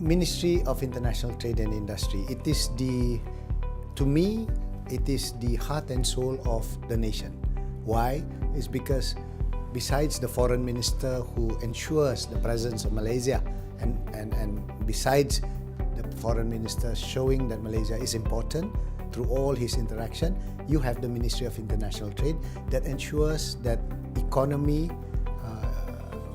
Ministry of International Trade and Industry, to me, it is the heart and soul of the nation. Why? It's because besides the foreign minister who ensures the presence of Malaysia and besides the foreign minister showing that Malaysia is important through all his interaction, you have the Ministry of International Trade that ensures that economy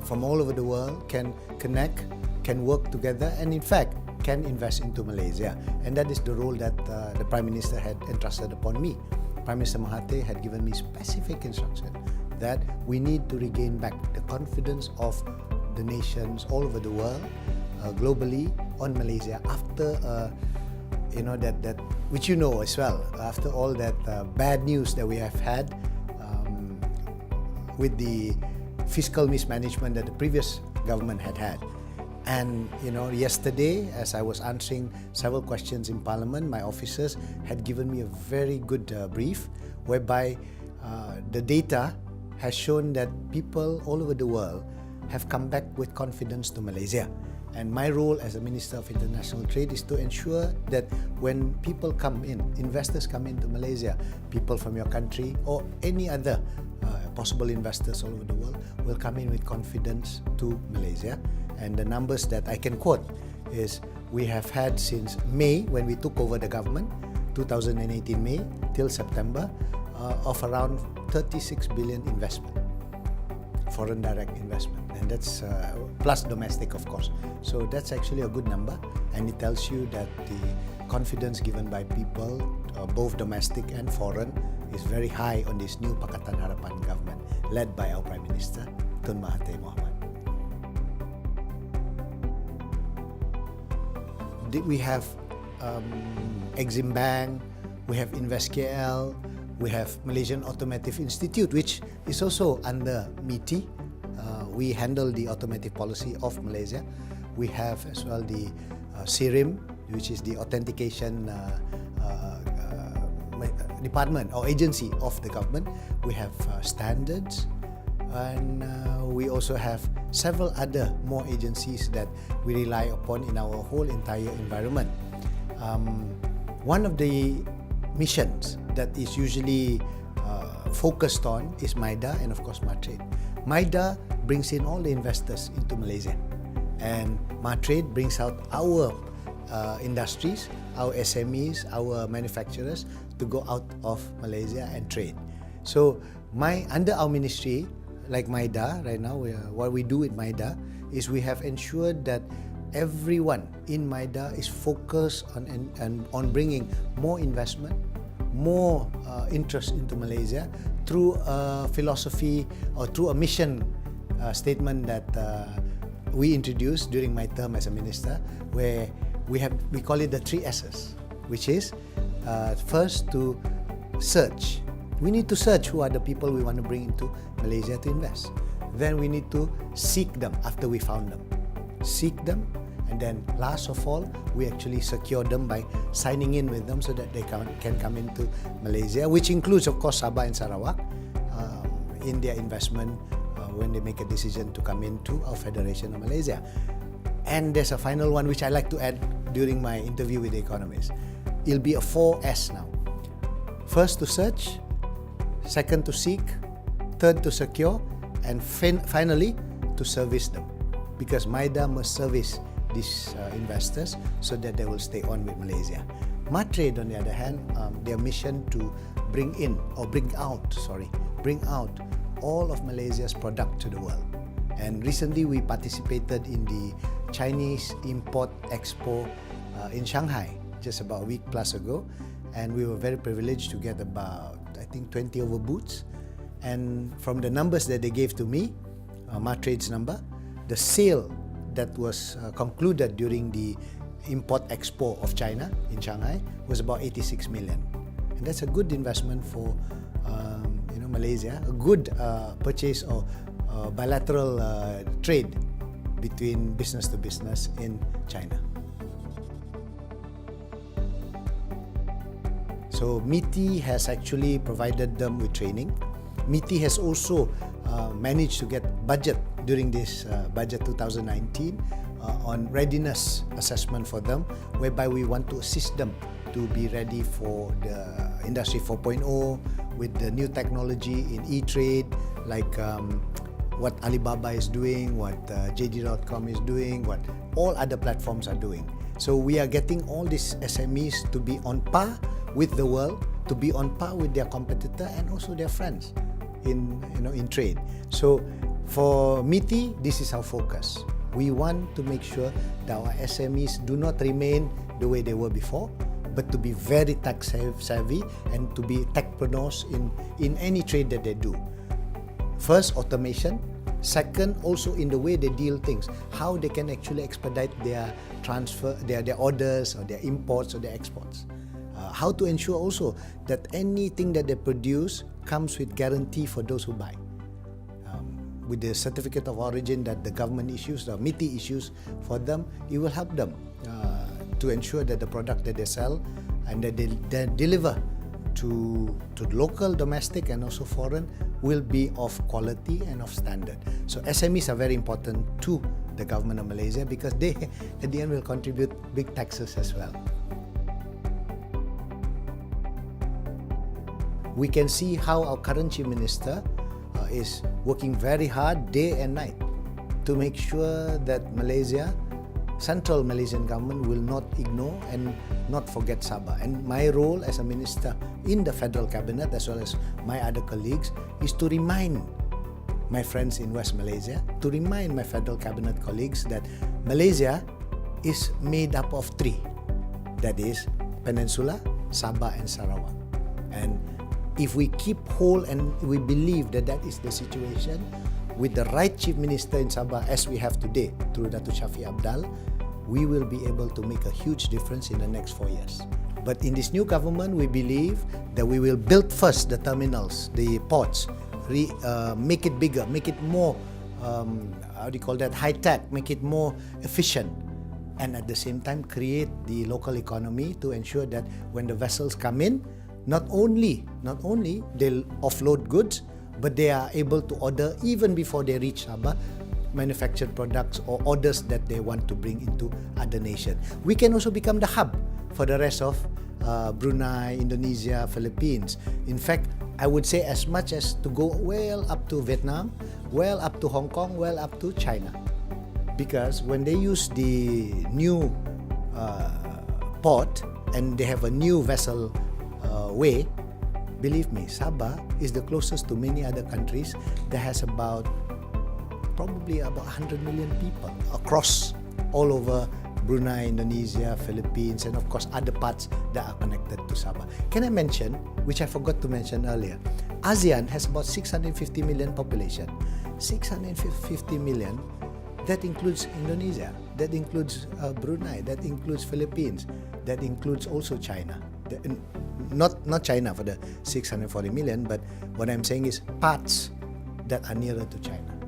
from all over the world can connect, can work together, and in fact can invest into Malaysia. And that is the role that the Prime Minister had entrusted upon me. Prime Minister Mahathir had given me specific instruction that we need to regain back the confidence of the nations all over the world, globally, on Malaysia after that which you know as well, after all that bad news that we have had with the fiscal mismanagement that the previous government had. And yesterday, as I was answering several questions in Parliament, my officers had given me a very good brief whereby the data has shown that people all over the world have come back with confidence to Malaysia. And my role as a Minister of International Trade is to ensure that when people come in, investors come into Malaysia, people from your country or any other possible investors all over the world will come in with confidence to Malaysia. And the numbers that I can quote is we have had since May, when we took over the government, 2018 May till September, of around 36 billion investment, foreign direct investment, and that's plus domestic, of course. So that's actually a good number, and it tells you that the confidence given by people, both domestic and foreign, is very high on this new Pakatan Harapan government led by our Prime Minister, Tun Mahathir Mohamad. We have Exim Bank, we have InvestKL, we have Malaysian Automotive Institute, which is also under MITI. We handle the automotive policy of Malaysia. We have as well the SIRIM, which is the authentication department or agency of the government. We have standards, and we also have several other more agencies that we rely upon in our whole entire environment. One of the missions that is usually focused on is MIDA and of course MATRADE. MIDA brings in all the investors into Malaysia, and MATRADE brings out our industries, our SMEs, our manufacturers to go out of Malaysia and trade. So under our ministry, like MIDA right now, what we do with MIDA is we have ensured that everyone in MIDA is focused on bringing more investment, more interest into Malaysia through a philosophy or through a mission statement that we introduced during my term as a minister, where we call it the 3 S's, which is first to search. We need to search who are the people we want to bring into Malaysia to invest. Then we need to seek them after we found them. Seek them, and then last of all, we actually secure them by signing in with them so that they can come into Malaysia, which includes of course Sabah and Sarawak in their investment when they make a decision to come into our Federation of Malaysia. And there's a final one which I like to add during my interview with the economists. It'll be a 4S now. First to search, second to seek, third to secure, and finally to service them. Because MIDA must service these investors so that they will stay on with Malaysia. MATRADE, on the other hand, their mission to bring out all of Malaysia's product to the world. And recently we participated in the Chinese Import Expo in Shanghai just about a week plus ago, and we were very privileged to get about, I think, 20 over booths. And from the numbers that they gave to me, MATRADE's number, the sale that was concluded during the Import Expo of China in Shanghai was about 86 million. And that's a good investment for Malaysia, a good purchase or bilateral trade between business to business in China. So MITI has actually provided them with training. MITI has also managed to get budget during this budget 2019 on readiness assessment for them, whereby we want to assist them to be ready for the Industry 4.0 with the new technology in e-trade, like what Alibaba is doing, what JD.com is doing, what all other platforms are doing. So we are getting all these SMEs to be on par with the world, to be on par with their competitor and also their friends in trade. So for MITI, this is our focus. We want to make sure that our SMEs do not remain the way they were before, but to be very tech savvy and to be techpreneurs in any trade that they do. First, automation. Second, also in the way they deal things, how they can actually expedite their transfer, their orders or their imports or their exports. How to ensure also that anything that they produce comes with guarantee for those who buy. With the certificate of origin that the government issues, the MITI issues for them, it will help them to ensure that the product that they sell and that they deliver to local, domestic and also foreign will be of quality and of standard. So SMEs are very important to the government of Malaysia because they at the end will contribute big taxes as well. We can see how our current Chief Minister is working very hard day and night to make sure that Malaysia, Central Malaysian government will not ignore and not forget Sabah. And my role as a minister in the federal cabinet as well as my other colleagues is to remind my friends in West Malaysia, to remind my federal cabinet colleagues that Malaysia is made up of three. That is Peninsula, Sabah and Sarawak. And if we keep whole and we believe that that is the situation, with the right Chief Minister in Sabah as we have today through Datuk Shafiq Abdal, we will be able to make a huge difference in the next 4 years. But in this new government, we believe that we will build first the terminals, the ports, make it bigger, make it more, high-tech, make it more efficient. And at the same time, create the local economy to ensure that when the vessels come in, not only they'll offload goods, but they are able to order even before they reach Sabah, manufactured products or orders that they want to bring into other nations. We can also become the hub for the rest of Brunei, Indonesia, Philippines. In fact, I would say as much as to go well up to Vietnam, well up to Hong Kong, well up to China. Because when they use the new port and they have a new vessel way, believe me, Sabah is the closest to many other countries that has probably about 100 million people across all over Brunei, Indonesia, Philippines, and of course other parts that are connected to Sabah. Can I mention, which I forgot to mention earlier, ASEAN has about 650 million population. 650 million, that includes Indonesia, that includes Brunei, that includes Philippines, that includes also China. Not China for the 640 million, but what I'm saying is parts that are nearer to China.